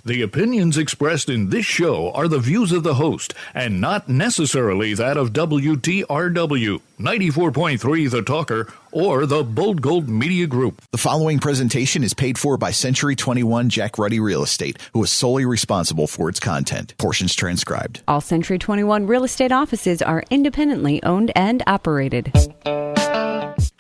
The opinions expressed in this show are the views of the host and not necessarily that of WTRW, 94.3 The Talker, or the Bold Gold Media Group. The following presentation is paid for by Century 21 Jack Ruddy Real Estate, who is solely responsible for its content. Portions transcribed. All Century 21 real estate offices are independently owned and operated.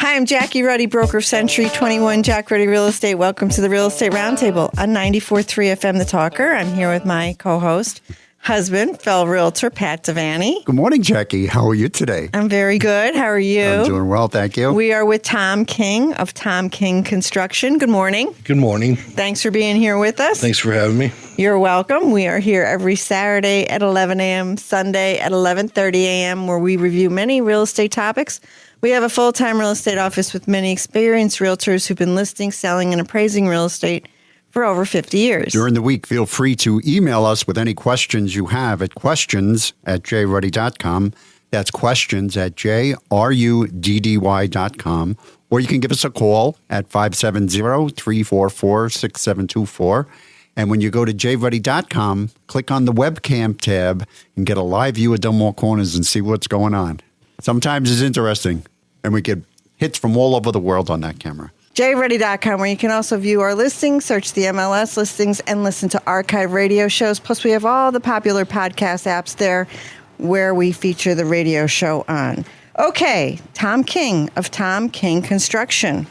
Hi, I'm Jackie Ruddy, broker of Century 21 Jack Ruddy Real Estate. Welcome to the Real Estate Roundtable on 94.3 FM The Talker. I'm here with my co-host, husband, fellow realtor, Pat Devaney. Good morning, Jackie. How are you today? I'm very good. How are you? I'm doing well, thank you. We are with Tom King of Tom King Construction. Good morning. Good morning. Thanks for being here with us. Thanks for having me. You're welcome. We are here every Saturday at 11 a.m., Sunday at 11:30 a.m., where we review many real estate topics. We have a full-time real estate office with many experienced realtors who've been listing, selling, and appraising real estate for over 50 years. During the week, feel free to email us with any questions you have at questions@jruddy.com. That's questions@jruddy.com. Or you can give us a call at 570-344-6724. And when you go to jruddy.com, click on the webcam tab and get a live view of Delmore Corners and see what's going on. Sometimes it's interesting, and we get hits from all over the world on that camera. jruddy.com, where you can also view our listings, search the MLS listings, and listen to archive radio shows. Plus, we have all the popular podcast apps there where we feature the radio show on. Okay, Tom King of Tom King Construction.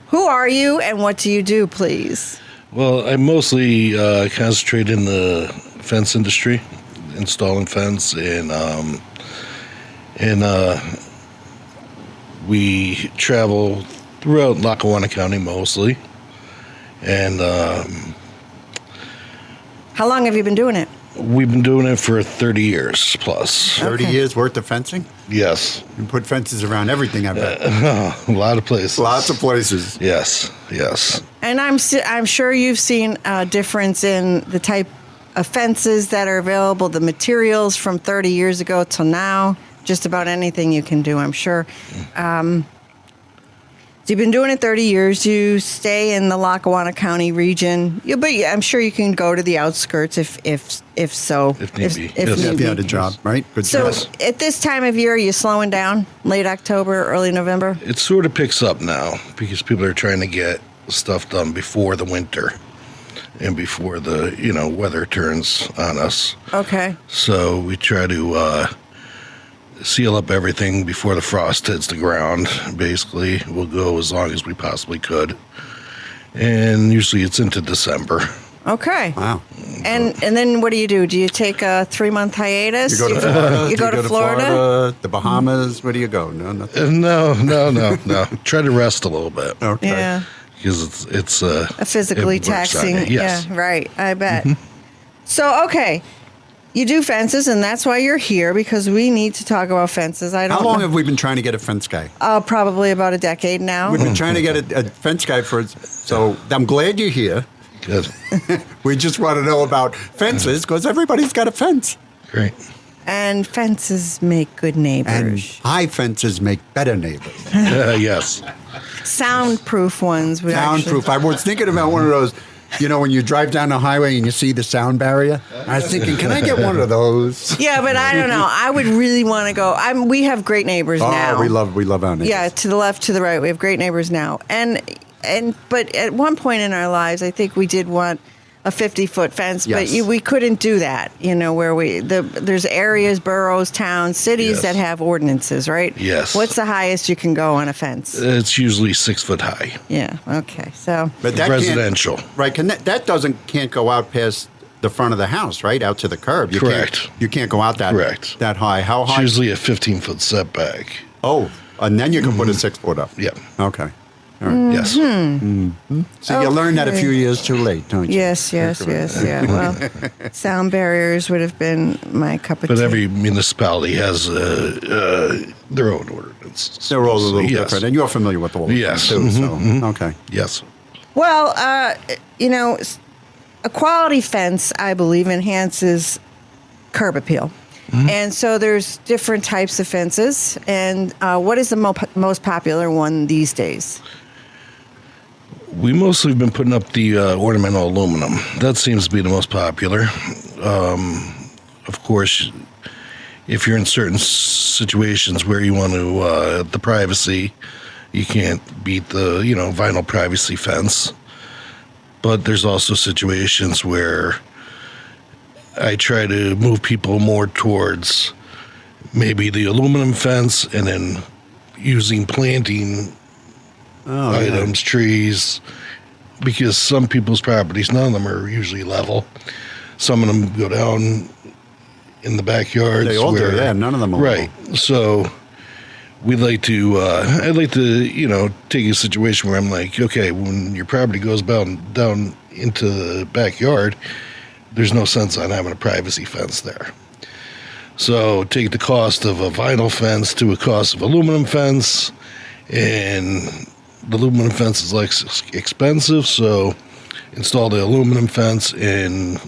Who are you and what do you do, please? Well, I mostly concentrate in the fence industry, installing fence, and we travel throughout Lackawanna County mostly. And how long have you been doing it? We've been doing it for 30 years plus. 30 years worth of fencing? Yes. You put fences around everything, I bet. A lot of places. Lots of places. Yes. And I'm sure you've seen a difference in the type of fences that are available, the materials from 30 years ago till now. Just about anything you can do, I'm sure. So you've been doing it 30 years. You stay in the Lackawanna County region, but I'm sure you can go to the outskirts if so. If need be. If Yes. need If you had be. a job, right? Good So job. at this time of year, are you slowing down? Late October, early November? It sort of picks up now because people are trying to get stuff done before the winter and before the weather turns on us. Okay. So we try to seal up everything before the frost hits the ground. Basically, we'll go as long as we possibly could, and usually it's into December. Okay. Wow. And then what do? Do you take a 3-month hiatus? You go to Florida? You go to Florida? The Bahamas? Where do you go? No, nothing. No. Try to rest a little bit. Okay. Yeah. Because it's A physically it works on taxing. you. Yes. Yeah, right. I bet. So, okay. You do fences, and that's why you're here, because we need to talk about fences. How long have we been trying to get a fence guy? Probably about a decade now. We've been trying to get a fence guy so I'm glad you're here. Good. We just want to know about fences because everybody's got a fence. Great. And fences make good neighbors. And high fences make better neighbors. Yes. Soundproof ones. Soundproof. I was thinking about one of those, when you drive down the highway and you see the sound barrier. I was thinking, can I get one of those? Yeah, but I don't know. I would really want to go. We have great neighbors now. Oh, we love our neighbors. Yeah, to the left, to the right, we have great neighbors now. But at one point in our lives, I think we did want a 50-foot fence, Yes. but we couldn't do that. Where there's areas, boroughs, towns, cities Yes. that have ordinances, right? Yes. What's the highest you can go on a fence? It's usually 6 foot high. Yeah. Okay. So. But that Residential. Right. That can't go out past the front of the house, right? Out to the curb. Correct. You can't go out that high. How It's high? usually a 15-foot setback. Oh, and then you can put a 6-foot up. Yeah. Okay. All right. Yes. So you learned that a few years too late, don't you? Yes. Yeah. Well, sound barriers would have been my cup of tea. But every municipality has their own ordinance. They're all a little Yes. different, and you're familiar with all of Yes. them, too. So, okay. Yes. Well, a quality fence, I believe, enhances curb appeal. And so there's different types of fences. And what is the most popular one these days? We mostly have been putting up the ornamental aluminum. That seems to be the most popular. Of course, if you're in certain situations where you want to the privacy, you can't beat the vinyl privacy fence. But there's also situations where I try to move people more towards maybe the aluminum fence and then using planting items, trees, because some people's properties, none of them are usually level. Some of them go down in the backyards. They all do, yeah. None of them are right. level. So we'd like to, I'd like to, take a situation where I'm like, okay, when your property goes down into the backyard, there's no sense on having a privacy fence there. So take the cost of a vinyl fence to a cost of aluminum fence, and the aluminum fence is less expensive, so install the aluminum fence and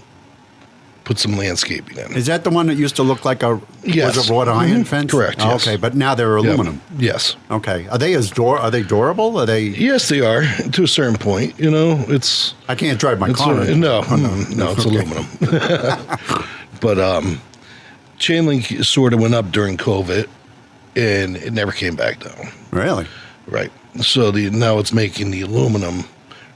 put some landscaping in. Is that the one that used to look like Yes. was a wrought iron fence? Correct, Oh, yes. okay, but now they're aluminum. Yep. Yes. Okay. Are they durable? Are they? Yes, they are to a certain point. It's. I can't drive my It's car. no, it's Okay. aluminum. But chain link sort of went up during COVID, and it never came back down. Really? Right. So now it's making the aluminum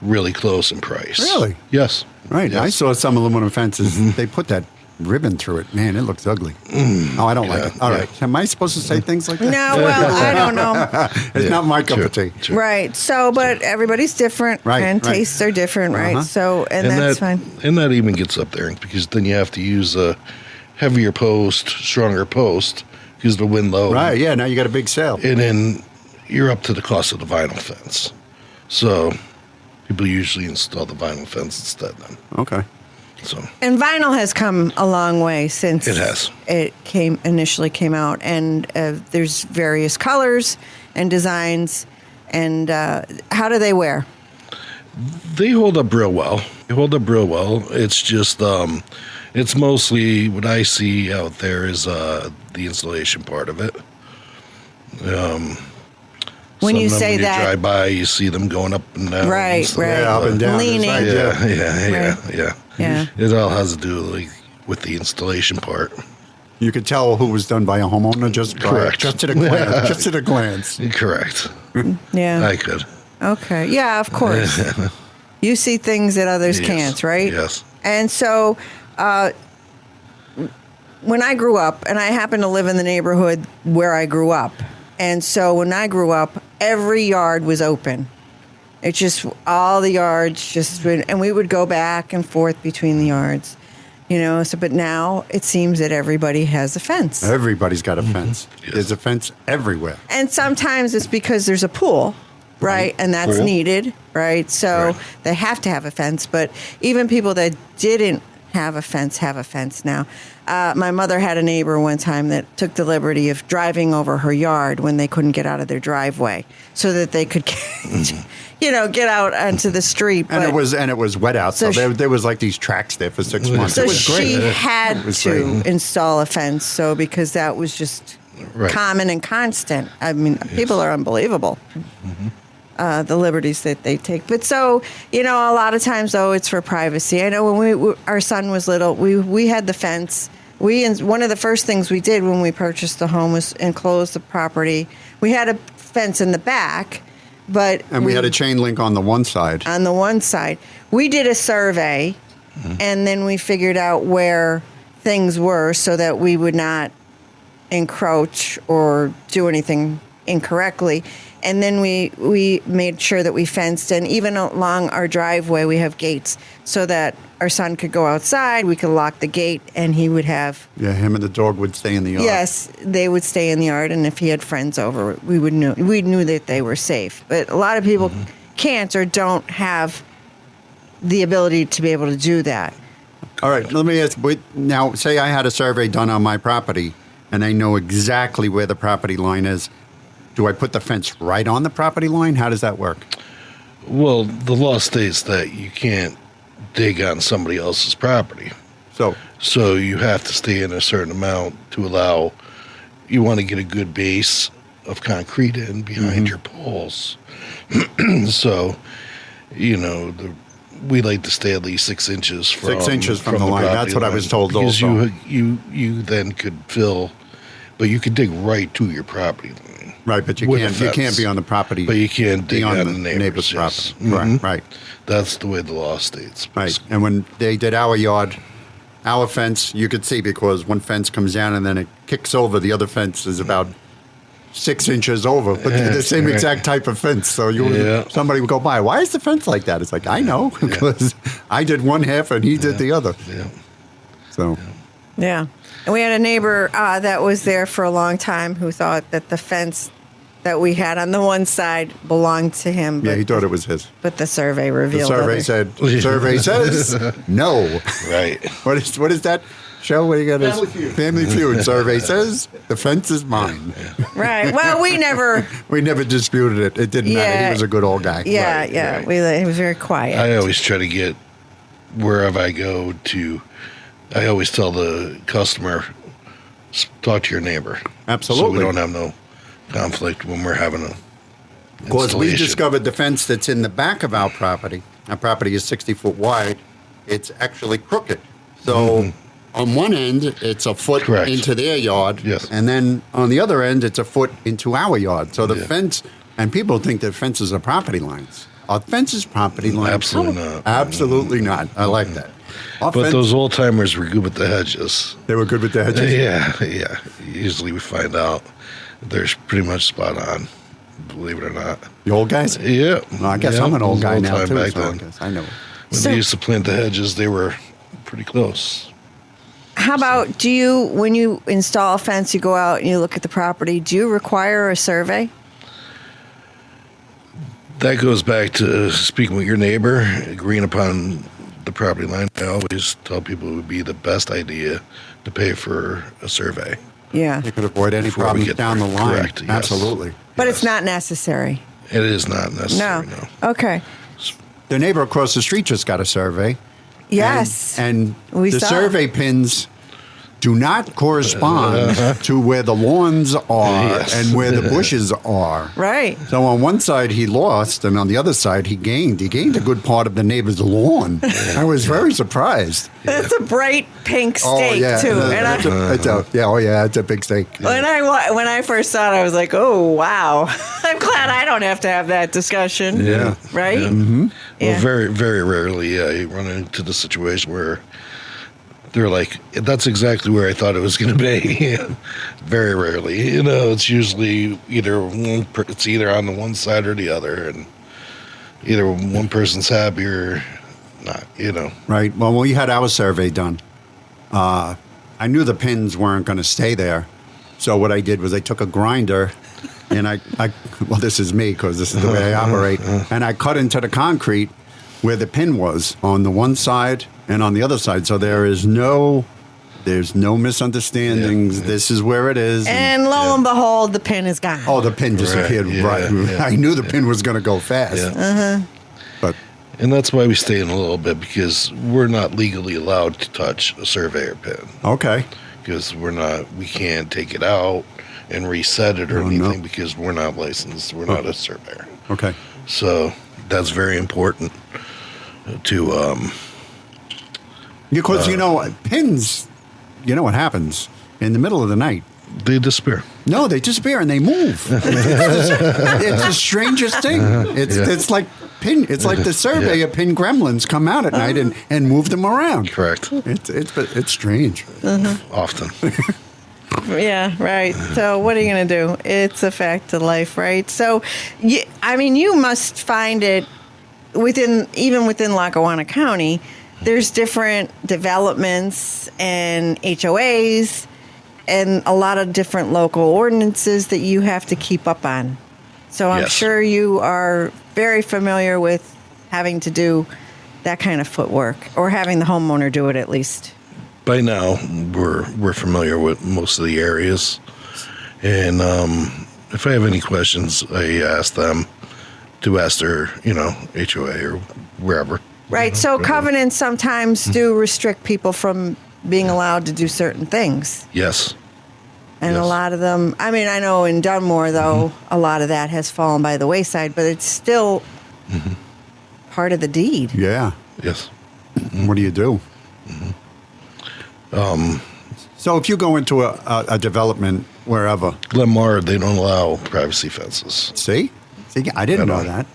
really close in price. Really? Yes. Right. Yes. I saw some aluminum fences. They put that ribbon through it. Man, it looks ugly. Oh, I don't like it. All right. Am I supposed to say things like that? No, well, I don't know. It's not my cup Sure, of tea. sure. Right. So, but everybody's different, Right, and right. tastes are different, right? Uh-huh. So, and that's fine. And that even gets up there because then you have to use a heavier post, stronger post, because the wind load. Right. Yeah. Now you got a big sail. And then you're up to the cost of the vinyl fence. So people usually install the vinyl fence instead then. Okay. So And vinyl has come a long way since It has. it initially came out, and there's various colors and designs. And how do they wear? they hold up real well. It's just it's mostly what I see out there is the installation part of it. When Some you of them, say when that, you drive by, you see them going up and down. Right, and stuff. right. Yeah, up and down. Leaning. Right, Yeah. Yeah. It all has to do with the installation part. You could tell who was done by a homeowner just Correct. just at a glance. Just at a glance. Correct. yeah. I could. Okay. Yeah, of course. You see things that others Yes, can't, right? yes. And so when I grew up, and I happen to live in the neighborhood where I grew up, and so when I grew up, every yard was open. It's just all the yards and we would go back and forth between the yards, So, but now it seems that everybody has a fence. Everybody's got a fence. Yes. There's a fence everywhere. And sometimes it's because there's a pool, right? And that's Pool. needed, right? So Right. they have to have a fence. But even people that didn't have a fence now. My mother had a neighbor one time that took the liberty of driving over her yard when they couldn't get out of their driveway so that they could, get out onto the street. And But- it was wet out, so So there was like these tracks there for 6 months. So It was great. she had was to great. install a fence, because that was just Right. common and constant. I mean, people are unbelievable. The liberties that they take. But so, a lot of times, though, it's for privacy. I know when our son was little, we had the fence. One of the first things we did when we purchased the home was enclose the property. We had a fence in the back, but And we had a chain link on the one side. on the one side. We did a survey, and then we figured out where things were so that we would not encroach or do anything incorrectly. And then we made sure that we fenced, and even along our driveway we have gates so that our son could go outside, we could lock the gate, and he would have, Yeah, him and the dog would stay in the yard. yes, they would stay in the yard, and if he had friends over, we knew that they were safe. But a lot of people can't or don't have the ability to be able to do that. All right, let me ask. Now, say I had a survey done on my property, and I know exactly where the property line is. Do I put the fence right on the property line? How does that work? Well, the law states that you can't dig on somebody else's property. So you have to stay in a certain amount to allow, you want to get a good base of concrete in behind your poles. So we like to stay at least 6 inches from 6 inches from the line. That's what I was told because also. you then could fill, but you could dig right to your property line. Right, but you with a can't fence. be on the property. But you can't dig beyond on the the neighbor's yes. property. Right, right. That's the way the law states. Right. And when they did our yard, our fence, you could see because one fence comes down and then it kicks over. The other fence is about 6 inches over, but they're the same exact type of fence. So somebody would go by. Why is the fence like that? It's like, I know, because I did one half and he did the other. Yeah. So. Yeah. And we had a neighbor that was there for a long time who thought that the fence that we had on the one side belonged to him. Yeah, he thought it was his. But the survey The revealed survey says no. Right. What is that show where you got Family Feud survey says the fence is mine. Right. Well, we never disputed it. It didn't matter. He was a good old guy. Yeah, Right, yeah. right. He was very quiet. I always try to get wherever I go to. I always tell the customer, talk to your neighbor. Absolutely. So we don't have no conflict when we're having a. Of course, we installation. discovered the fence that's in the back of our property. Our property is 60 foot wide. It's actually crooked. So on one end, it's a foot Correct. into their yard. Yes. And then on the other end, it's a foot into our yard. So the fence, and people think that fences are property lines. Are fences property lines? Absolutely not. Absolutely not. I like that. Our But fence- those old timers were good with the hedges. They were good with the hedges? Yeah. Usually we find out they're pretty much spot on, believe it or not. The old guys? Yeah. Well, I guess Yeah, I'm an old it was guy now, time too. back So I then. guess I know. When So- they used to plant the hedges, they were pretty close. How about, when you install a fence, you go out and you look at the property, do you require a survey? That goes back to speaking with your neighbor, agreeing upon the property line. I always tell people it would be the best idea to pay for a survey. Yeah. You could avoid any Before we problems get down the there. line. Correct, yes. Absolutely. But it's not necessary. It is not No. necessary, no. Okay. The neighbor across the street just got a survey. Yes. And We the saw. survey pins do not correspond to where the lawns are Yes. and where the bushes are. Right. So on one side he lost, and on the other side he gained. He gained a good part of the neighbor's lawn. I was very surprised. It's a bright pink steak, too. And It's a big steak. when I first saw it, I was like, oh, wow. I'm glad I don't have to have that discussion. Yeah. Right? Yeah. Mm-hmm. Well, Yeah. very, very rarely, you run into the situation where they're like, that's exactly where I thought it was going to be. Very rarely. It's usually it's either on the one side or the other, and either one person's happy or not, Right. Well, when we had our survey done, I knew the pins weren't going to stay there. So what I did was I took a grinder and well, this is me because this is the way I operate, and I cut into the concrete where the pin was on the one side and on the other side. So there's no misunderstandings. Yeah. This is where it is. And lo and behold, the pin is gone. The pin disappeared. Right. Yeah, yeah. I knew the pin was going to go fast. Yeah. But And that's why we stay in a little bit, because we're not legally allowed to touch a surveyor pin. okay. Because we can't take it out and reset it or Oh, anything no. because we're not licensed. We're not a surveyor. Okay. So that's very important to, Because, pins, you know what happens in the middle of the night. they disappear. No, they disappear and they move. It's the strangest thing. It's like It's like the survey of pin gremlins come out at night and move them around. Correct. It's strange. Often. Yeah, right. So what are you going to do? It's a fact of life, right? So, you must find it even within Lackawanna County, there's different developments and HOAs and a lot of different local ordinances that you have to keep up on. So I'm Yes. sure you are very familiar with having to do that kind of footwork, or having the homeowner do it at least. By now, we're familiar with most of the areas, and if I have any questions, I ask them to ask their HOA or wherever. Right. So covenants sometimes do restrict people from being allowed to do certain things. Yes. And a Yes. lot of them, I know in Dunmore, though, a lot of that has fallen by the wayside, but it's still part of the deed. Yeah. Yes. What do you do? So if you go into a development wherever, Glenmar, they don't allow privacy fences. see, I didn't know Right on. that.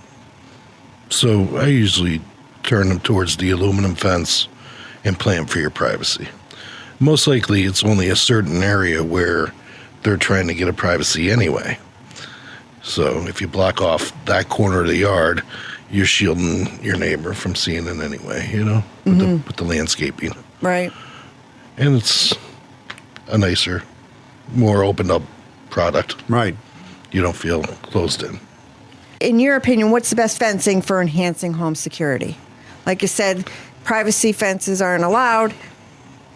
So I usually turn them towards the aluminum fence and plan for your privacy. Most likely, it's only a certain area where they're trying to get a privacy anyway. So if you block off that corner of the yard, you're shielding your neighbor from seeing it anyway, with the landscaping. Right. And it's a nicer, more opened up product. Right. You don't feel closed in. In your opinion, what's the best fencing for enhancing home security? Like you said, privacy fences aren't allowed,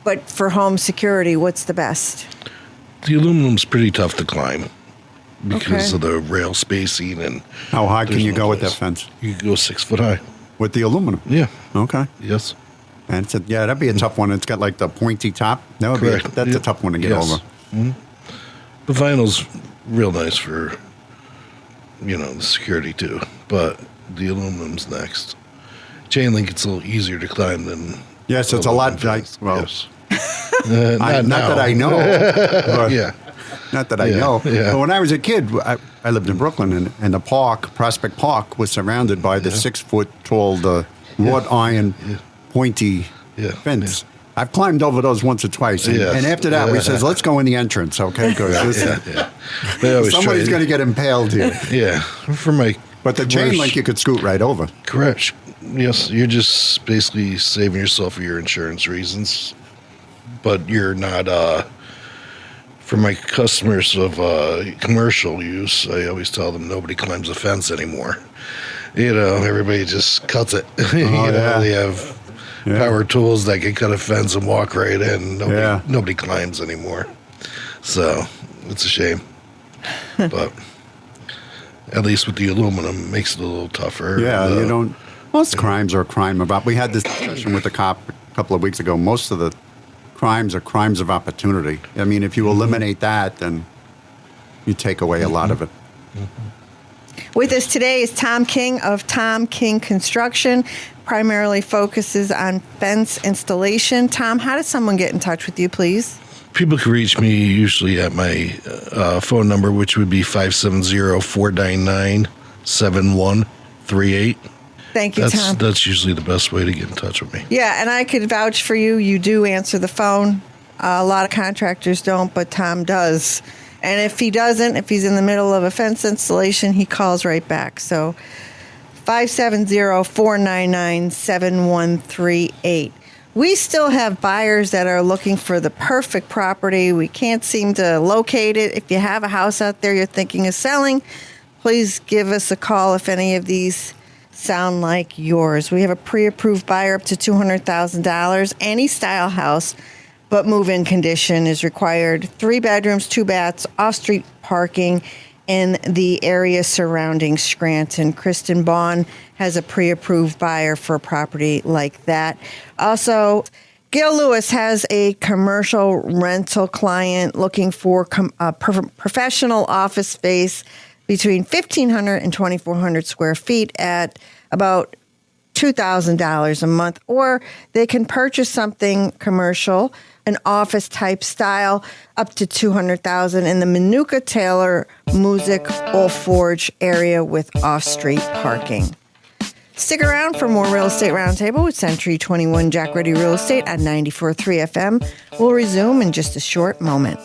but for home security, what's the best? The aluminum's pretty tough to climb because Okay. of the rail spacing and How high can there's you no go with that place. fence? You can go 6 foot high. With the aluminum? Yeah. Okay. Yes. And it's that'd be a tough one. It's got like the pointy top. That would Correct. that's a Yep. tough one to get Yes. over. The vinyl's real nice for, the security too. But the aluminum's next. Chain link, it's a little easier to climb than. Yes, it's a lot. aluminum fence. Well, Yes. not that I know. but- Yeah. Not that I Yeah, know. yeah. But when I was a kid, I lived in Brooklyn, and the park, Prospect Park, was surrounded by the 6 foot tall, the wrought iron, pointy Yeah, fence. I've climbed over those once or twice, and, Yes. and after that, we says, "Let's go in the entrance." Okay, good. Yeah. They always Somebody's try going to get impaled here. Yeah. For my. But the chain link, you could scoot right over. Correct. Yes, you're just basically saving yourself for your insurance reasons, but you're not. For my customers of commercial use, I always tell them nobody climbs a fence anymore. Everybody just cuts it. yeah. They have power tools that can cut a fence and walk right in. Nobody climbs anymore. So it's a shame, but. At least with the aluminum, it makes it a little tougher. Yeah, you don't. Most crimes are a crime about. We had this discussion with the cop a couple of weeks ago. Most of the crimes are crimes of opportunity. I mean, if you eliminate that, then you take away a lot of it. With us today is Tom King of Tom King Construction, primarily focuses on fence installation. Tom, how does someone get in touch with you, please? People can reach me usually at my phone number, which would be 570-499-7138. Thank you, Tom. That's usually the best way to get in touch with me. Yeah, and I could vouch for you. You do answer the phone. A lot of contractors don't, but Tom does. And if he doesn't, if he's in the middle of a fence installation, he calls right back. So 570-499-7138. We still have buyers that are looking for the perfect property. We can't seem to locate it. If you have a house out there you're thinking of selling, please give us a call if any of these sound like yours. We have a pre-approved buyer up to $200,000. Any style house, but move-in condition is required. 3 bedrooms, 2 baths, off-street parking in the area surrounding Scranton. Kristen Bond has a pre-approved buyer for a property like that. Also, Gail Lewis has a commercial rental client looking for professional office space between 1,500 and 2,400 square feet at about $2,000 a month, or they can purchase something commercial, an office type style, up to $200,000 in the Manuka Taylor Music Old Forge area with off-street parking. Stick around for more Real Estate Roundtable with Century 21 Jack Ready Real Estate at 94.3 FM. We'll resume in just a short moment.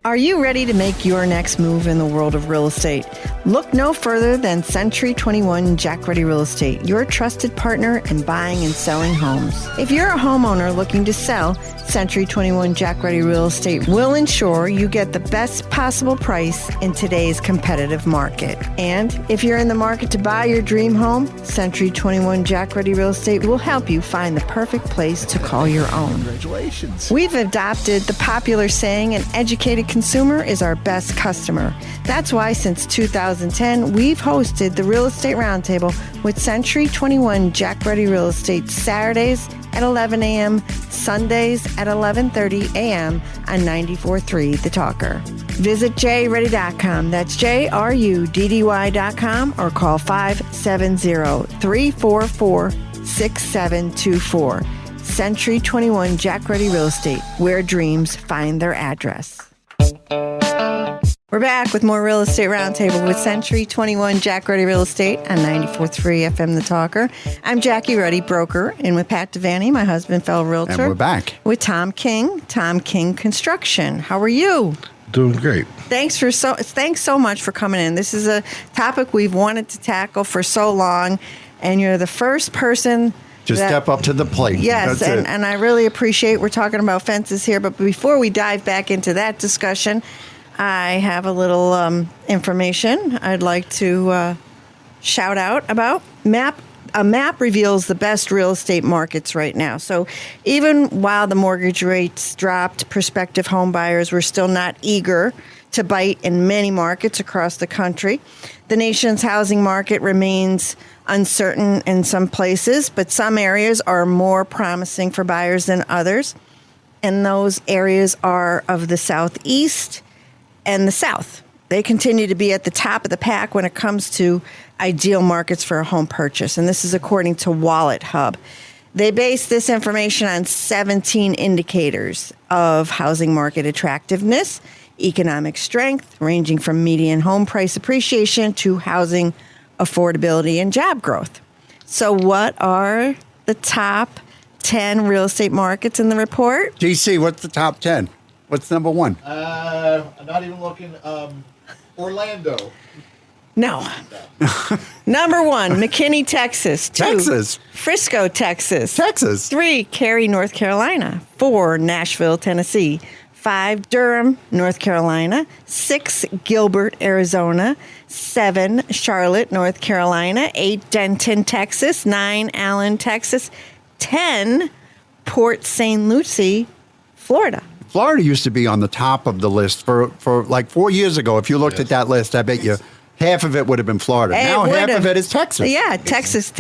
Are you ready to make your next move in the world of real estate? Look no further than Century 21 Jack Ready Real Estate, your trusted partner in buying and selling homes. If you're a homeowner looking to sell, Century 21 Jack Ready Real Estate will ensure you get the best possible price in today's competitive market. And if you're in the market to buy your dream home, Century 21 Jack Ready Real Estate will help you find the perfect place to call your own. Congratulations. We've adopted the popular saying, an educated consumer is our best customer. That's why since 2010, we've hosted the Real Estate Roundtable with Century 21 Jack Ready Real Estate Saturdays at 11 a.m., Sundays at 11:30 a.m. on 94.3 The Talker. Visit jruddy.com. That's JRUDDY.com or call 570-344-6724. Century 21 Jack Ruddy Real Estate, where dreams find their address. We're back with more Real Estate Roundtable with Century 21 Jack Ruddy Real Estate on 94.3 FM The Talker. I'm Jackie Ruddy, broker, and with Pat Devaney, my husband, fellow realtor. And we're back with Tom King Construction. How are you? Doing great. Thanks so much for coming in. This is a topic we've wanted to tackle for so long, and you're the first person step up to the plate. Yes, and I really appreciate we're talking about fences here, but before we dive back into that discussion, I have a little information I'd like to shout out about. A map reveals the best real estate markets right now. So even while the mortgage rates dropped, prospective home buyers were still not eager to bite in many markets across the country. The nation's housing market remains uncertain in some places, but some areas are more promising for buyers than others. And those areas are of the Southeast and the South. They continue to be at the top of the pack when it comes to ideal markets for a home purchase. And this is according to Wallet Hub. They base this information on 17 indicators of housing market attractiveness, economic strength, ranging from median home price appreciation to housing affordability and job growth. So what are the top 10 real estate markets in the report? DC, what's the top 10? What's number one? I'm not even looking. Orlando. No. Number one, McKinney, Texas. 2, Texas. Frisco, Texas. Texas. 3, Cary, North Carolina. 4, Nashville, Tennessee. 5, Durham, North Carolina. 6, Gilbert, Arizona. 7, Charlotte, North Carolina. 8, Denton, Texas. 9, Allen, Texas. 10, Port St. Lucie, Florida. Florida used to be on the top of the list for like 4 years ago. If you looked at that list, I bet you half of it would have been Florida. Now half of it is Texas. Yeah, Texas.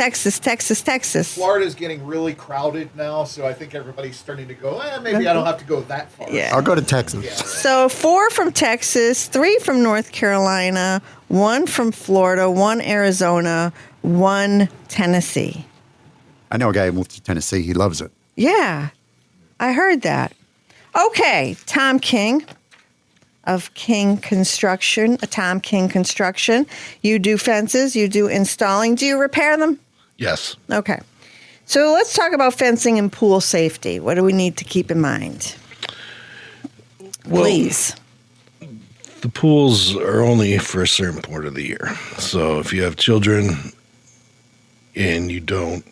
Florida's getting really crowded now, so I think everybody's starting to go, maybe I don't have to go that far. Yeah. I'll go to Texas. Yeah. So 4 from Texas, 3 from North Carolina, 1 from Florida, 1 Arizona, 1 Tennessee. I know a guy who moved to Tennessee. He loves it. Yeah, I heard that. Okay, Tom King of King Construction, Tom King Construction. You do fences, you do installing. Do you repair them? Yes. Okay. So let's talk about fencing and pool safety. What do we need to keep in mind? Well, Please. the pools are only for a certain part of the year. So if you have children and you don't,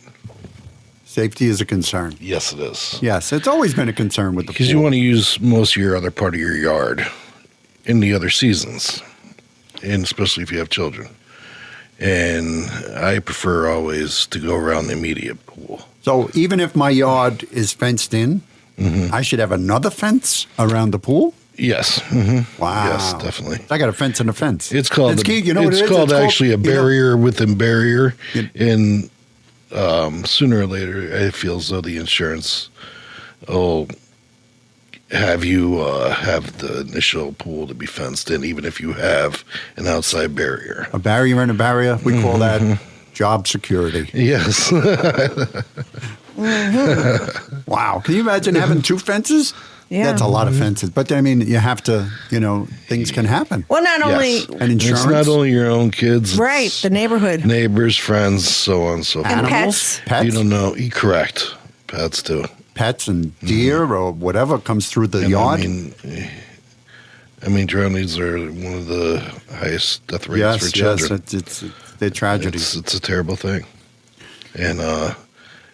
Safety is a concern. yes, it is. Yes, it's always been a concern with the Because pool. you want to use most of your other part of your yard in the other seasons, and especially if you have children. And I prefer always to go around the immediate pool. So even if my yard is fenced in, I should have another fence around the pool? Yes. Mm-hmm. Wow. Yes, definitely. I got a fence and a fence. It's called It's key. You know what it's it is? called It's actually a barrier within barrier. You- And sooner or later, I feel as though the insurance will have you have the initial pool to be fenced in, even if you have an outside barrier. A barrier and a barrier. We call that job security. Yes. Wow. Can you imagine having 2 fences? Yeah. That's a lot of fences. But I mean, you have to, things can happen. Well, not only, Yes. And insurance. It's not only your own kids. right, it's the neighborhood. neighbors, friends, so on and so forth. And Animals, pets. You don't know. Correct. Pets too. Pets and deer or whatever comes through the And yard. I mean, drownings are one of the highest death rates for children. It's they're tragedies. It's a terrible thing. And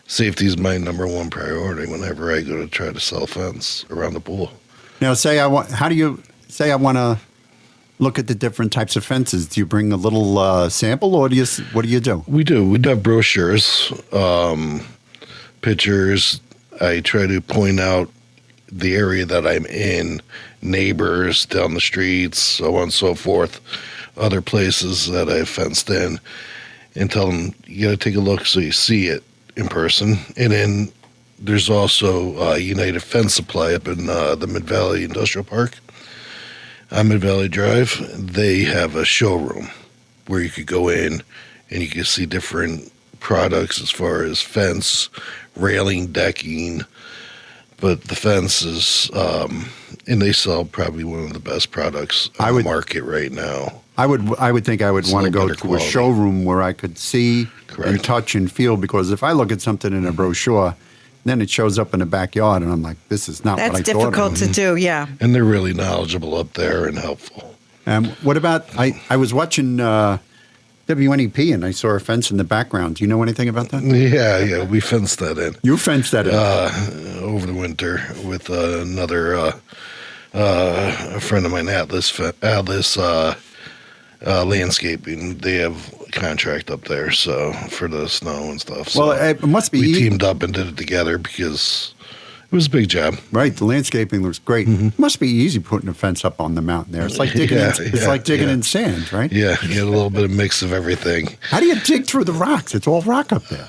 safety is my number one priority whenever I go to try to sell a fence around the pool. Now, how do you say I want to look at the different types of fences? Do you bring a little sample, or what do you do? We do. We have brochures, pictures. I try to point out the area that I'm in, neighbors down the streets, so on and so forth, other places that I've fenced in, and tell them, you got to take a look so you see it in person. And then there's also United Fence Supply up in the Mid-Valley Industrial Park on Mid-Valley Drive. They have a showroom where you could go in and you can see different products as far as fence, railing, decking. But the fence is, and they sell probably one of the best products on the market right now. I would think I would want to go to a showroom where I could see and touch and feel, because if I look at something in a brochure, then it shows up in the backyard and I'm like, this is not what I thought. That's difficult to do, yeah. And they're really knowledgeable up there and helpful. What about, I was watching WNEP and I saw a fence in the background. Do you know anything about that? Yeah, we fenced that in. You fenced that in? Over the winter with another a friend of mine, Atlas Landscaping. They have a contract up there, so for the snow and stuff. So well, it must be. We teamed up and did it together because it was a big job. Right, the landscaping looks great. Mm-hmm. It must be easy putting a fence up on the mountain there. It's like digging. In sand, right? Yeah, you get a little bit of mix of everything. How do you dig through the rocks? It's all rock up there.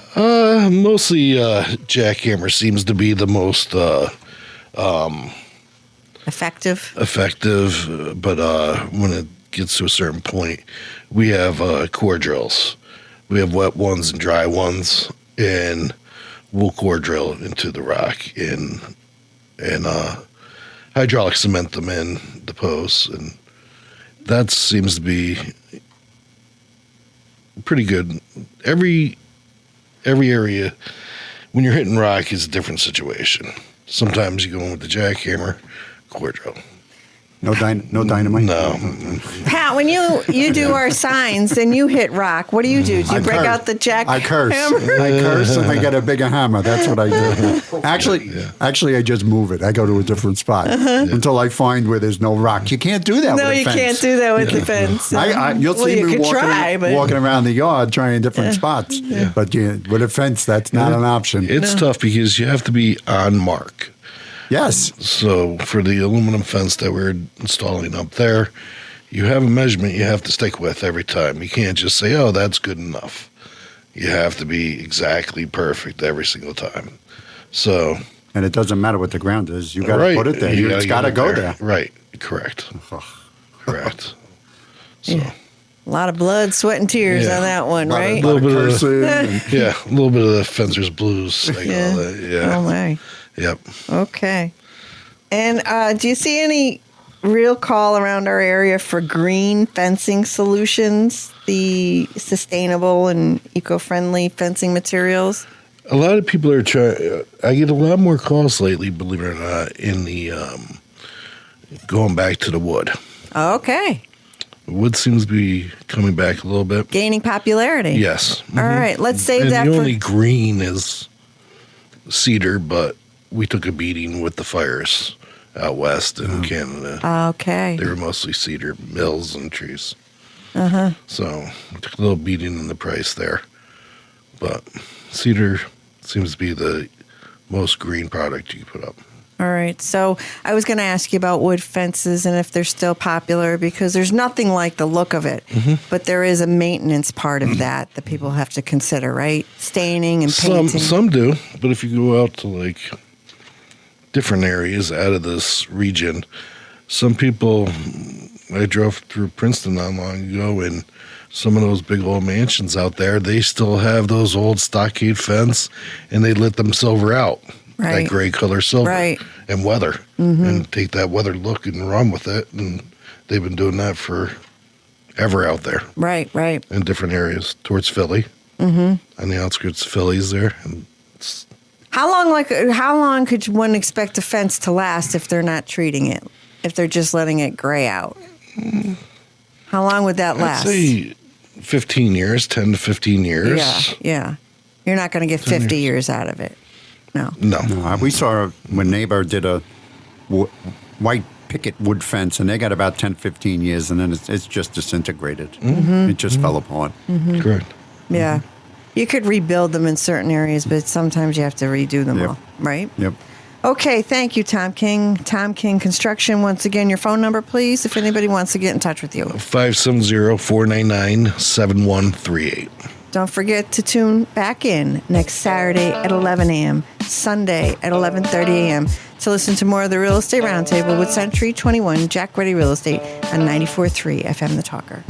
Mostly jackhammer seems to be the most effective. But when it gets to a certain point, we have core drills. We have wet ones and dry ones, and we'll core drill into the rock and hydraulic cement them in the posts, and that seems to be pretty good. Every area, when you're hitting rock, is a different situation. Sometimes you go in with the jackhammer, core drill. No dynamite? No. Pat, when you do our signs and you hit rock, what do? Do you break out the jack? I curse. I curse and I get a bigger hammer. That's what I do. Actually, I just move it. I go to a different spot until I find where there's no rock. You can't do that with a fence. No, you can't do that with the fence. You'll see me walking around the yard trying different spots. Yeah. But with a fence, that's not an option. It's tough because you have to be on mark. Yes. So for the aluminum fence that we're installing up there, you have a measurement you have to stick with every time. You can't just say, oh, that's good enough. You have to be exactly perfect every single time. So. And it doesn't matter what the ground is. You got to put it there. It's got to go there. Right. Correct. Correct. So. Yeah. A lot of blood, sweat, and tears on that one, right? A little bit of the fencer's blues. Like all that. Yeah. Oh, my. Yep. Okay. And do you see any real call around our area for green fencing solutions, the sustainable and eco-friendly fencing materials? A lot of people are trying. I get a lot more calls lately, believe it or not, in the going back to the wood. Okay. Wood seems to be coming back a little bit. Gaining popularity. Yes. Mm-hmm. All right. Let's save that the for... only green is cedar, but we took a beating with the fires out west in Canada. Okay. They were mostly cedar mills and trees. Uh-huh. So we took a little beating in the price there. But cedar seems to be the most green product you can put up. All right. So I was going to ask you about wood fences and if they're still popular, because there's nothing like the look of it. Mm-hmm. But there is a maintenance part of that people have to consider, right? Staining and painting. Some do. But if you go out to like different areas out of this region, some people, I drove through Princeton not long ago, and some of those big old mansions out there, they still have those old stockade fence, and they lit them silver out. Right. That gray color silver and weather, and take that weather look and run with it. And they've been doing that for ever out there. Right. In different areas towards Philly, on the outskirts of Philly's there. And how long could one expect a fence to last if they're not treating it? If they're just letting it gray out? How long would that last? I'd say 15 years, 10 to 15 years. Yeah. You're not going to get 50 years out of it. No. We saw when neighbor did a white picket wood fence, and they got about 10, 15 years, and then it's just disintegrated. Mm-hmm. It just fell apart. Mm-hmm. Correct. Yeah. You could rebuild them in certain areas, but sometimes you have to redo them all, right? Yep. Okay, thank you, Tom King. Tom King Construction. Once again, your phone number, please, if anybody wants to get in touch with you. 570-499-7138. Don't forget to tune back in next Saturday at 11 a.m., Sunday at 11:30 a.m. to listen to more of the Real Estate Roundtable with Century 21 Jack Ready Real Estate on 94.3 FM The Talker.